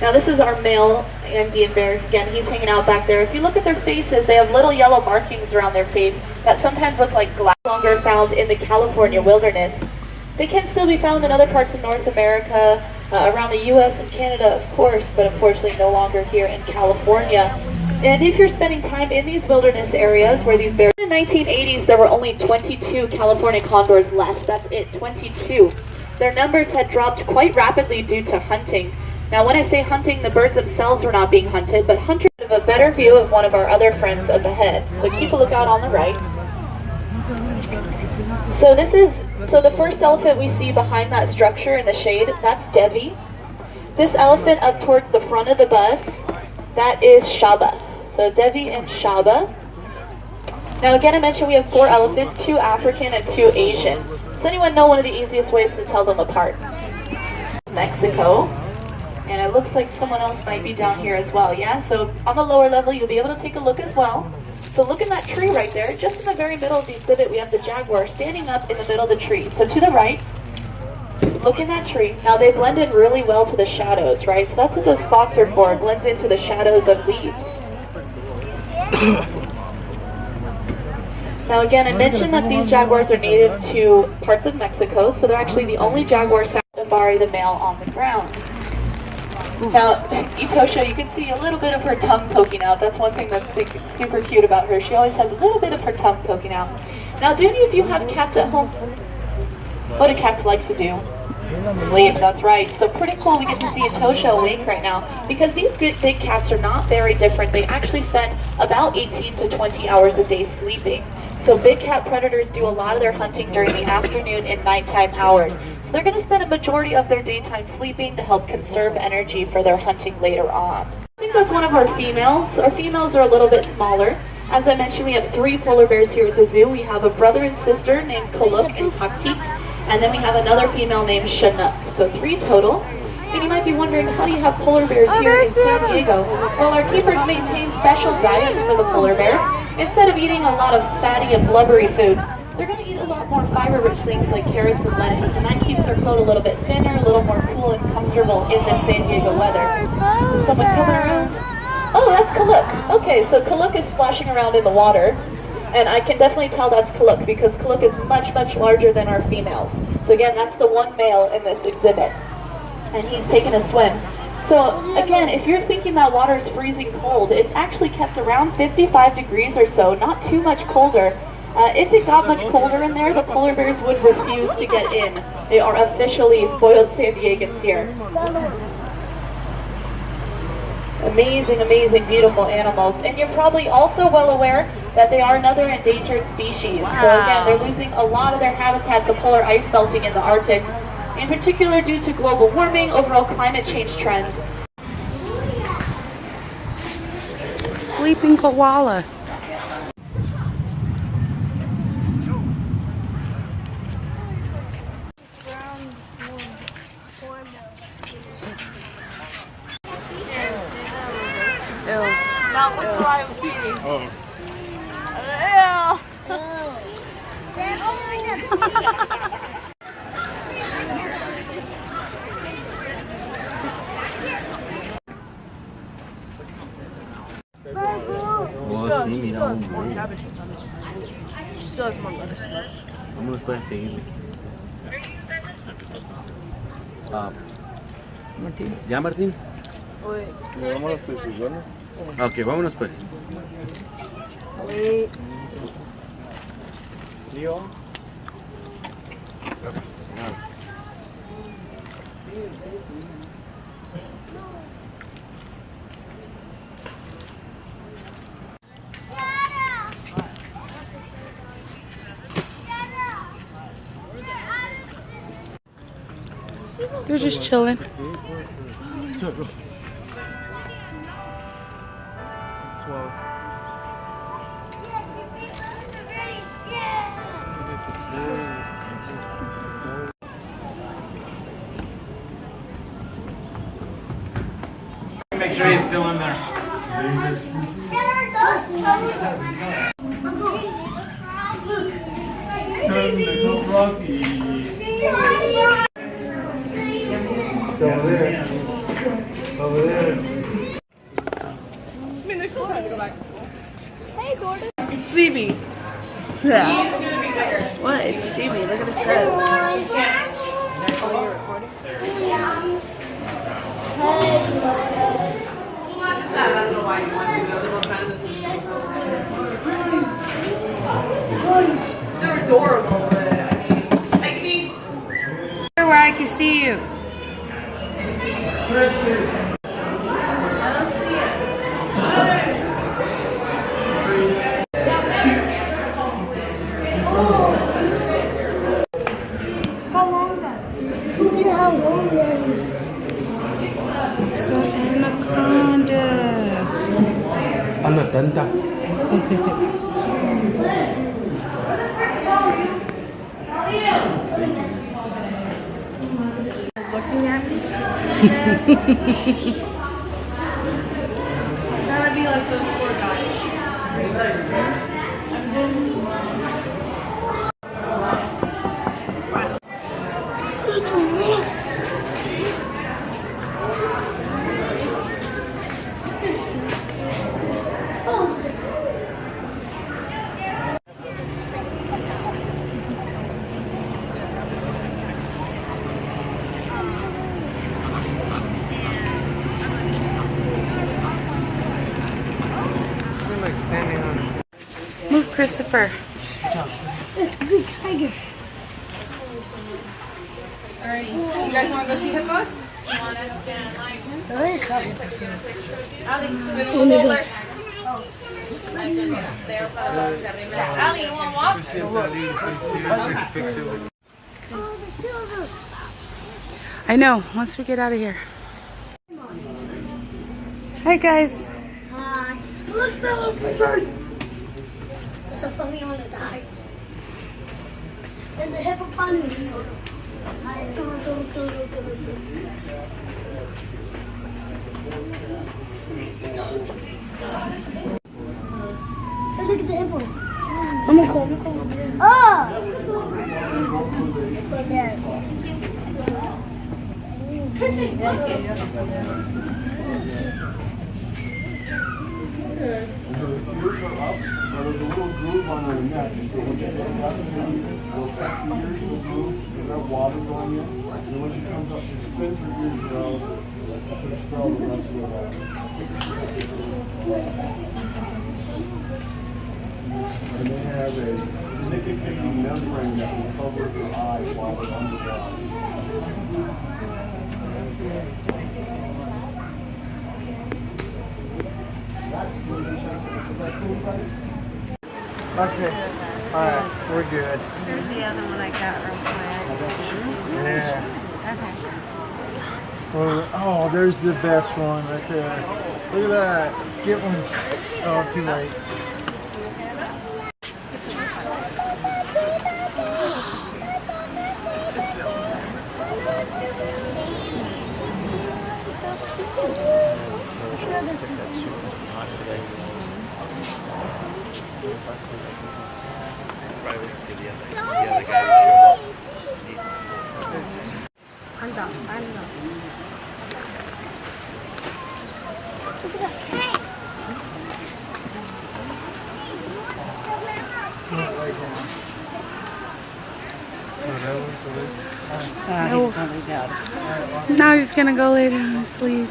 Now this is our male Andean bear. Again, he's hanging out back there. If you look at their faces, they have little yellow markings around their face that sometimes look like glass. Longer found in the California wilderness. They can still be found in other parts of North America, around the U.S. and Canada, of course, but unfortunately no longer here in California. And if you're spending time in these wilderness areas where these bears... In the 1980s, there were only 22 California condors left. That's it, 22. Their numbers had dropped quite rapidly due to hunting. Now, when I say hunting, the birds themselves were not being hunted, but hunters have a better view of one of our other friends up ahead. So keep a lookout on the right. So the first elephant we see behind that structure in the shade, that's Devi. This elephant up towards the front of the bus, that is Shaba. So Devi and Shaba. Now again, I mentioned we have 4 elephants, 2 African and 2 Asian. Does anyone know one of the easiest ways to tell them apart? Mexico. And it looks like someone else might be down here as well, yeah? So on the lower level, you'll be able to take a look as well. So look in that tree right there. Just in the very middle of the exhibit, we have the jaguar standing up in the middle of the tree. So to the right, look in that tree. Now they blend in really well to the shadows, right? So that's what those spots are for. It blends into the shadows of leaves. Now again, I mentioned that these jaguars are native to parts of Mexico, so they're actually the only jaguars found in Bari, the male, on the ground. Now, Etosha, you can see a little bit of her tongue poking out. That's one thing that's super cute about her. She always has a little bit of her tongue poking out. Now, do any of you have cats at home? What do cats like to do? Sleep, that's right. So pretty cool we get to see Etosha awake right now, because these big cats are not very different. They actually spend about 18 to 20 hours a day sleeping. So big cat predators do a lot of their hunting during the afternoon and nighttime hours. So they're going to spend a majority of their daytime sleeping to help conserve energy for their hunting later on. I think that's one of our females. Our females are a little bit smaller. As I mentioned, we have 3 polar bears here at the zoo. We have a brother and sister named Kaluk and Taktik, and then we have another female named Chinook. So 3 total. And you might be wondering, how do you have polar bears here in San Diego? Well, our keepers maintain special diets for the polar bears. Instead of eating a lot of fatty and blubbery foods, they're going to eat a lot more fiber-rich things like carrots and lettuce, and that keeps their coat a little bit thinner, a little more cool and comfortable in this San Diego weather. Is someone coming around? Oh, that's Kaluk. Okay, so Kaluk is splashing around in the water, and I can definitely tell that's Kaluk because Kaluk is much, much larger than our females. So again, that's the one male in this exhibit, and he's taking a swim. So again, if you're thinking that water is freezing cold, it's actually kept around 55 degrees or so, not too much colder. If it got much colder in there, the polar bears would refuse to get in. They are officially spoiled San Diegans here. Amazing, amazing, beautiful animals. And you're probably also well aware that they are another endangered species. So again, they're losing a lot of their habitat to polar ice melting in the Arctic, in particular due to global warming, overall climate change trends. Sleeping koala. Not with the lion feeding. Oh. She still has more cabbages on this. She still has more lettuce. Vamos después a seguirle. Martín. ¿Ya, Martín? Wait. Vámonos pues, ¿no? Ok, vámonos pues. Wait. Leo. They're just chilling. Make sure it's still in there. Over there. I mean, they're still trying to go back to school. Hey, Gordon. It's Stevie. Yeah. What? It's Stevie. Look at his head. Oh, you're recording? They're adorable, but I mean, Where I can see you. Look at how long that is. It's an anaconda. Anaconda. looking at me. Gotta be like those tour guides. Move, Christopher. It's a big tiger. Alrighty, you guys want to go see hippos? There is something. Ali, you want to walk? Oh, the silver. I know. Once we get out of here. Hi, guys. Hi. Look, silver. It's a funny on the die. And the hippopotamus. Hey, look at the hippo. I'm gonna call. Oh! Yeah. There's a little groove on her neck, so when she comes up, she'll cut the ears to the groove, and that water going in. And when she comes up, she spins her ears around, up her skull the rest of the way. And they have a nicotine membrane that will cover her eyes while they're underwater. Okay. Alright, we're good. Here's the other one I got real quick. Yeah. Okay. Oh, there's the best one right there. Look at that. Get one. Oh, too late. Now he's gonna go lay down and sleep.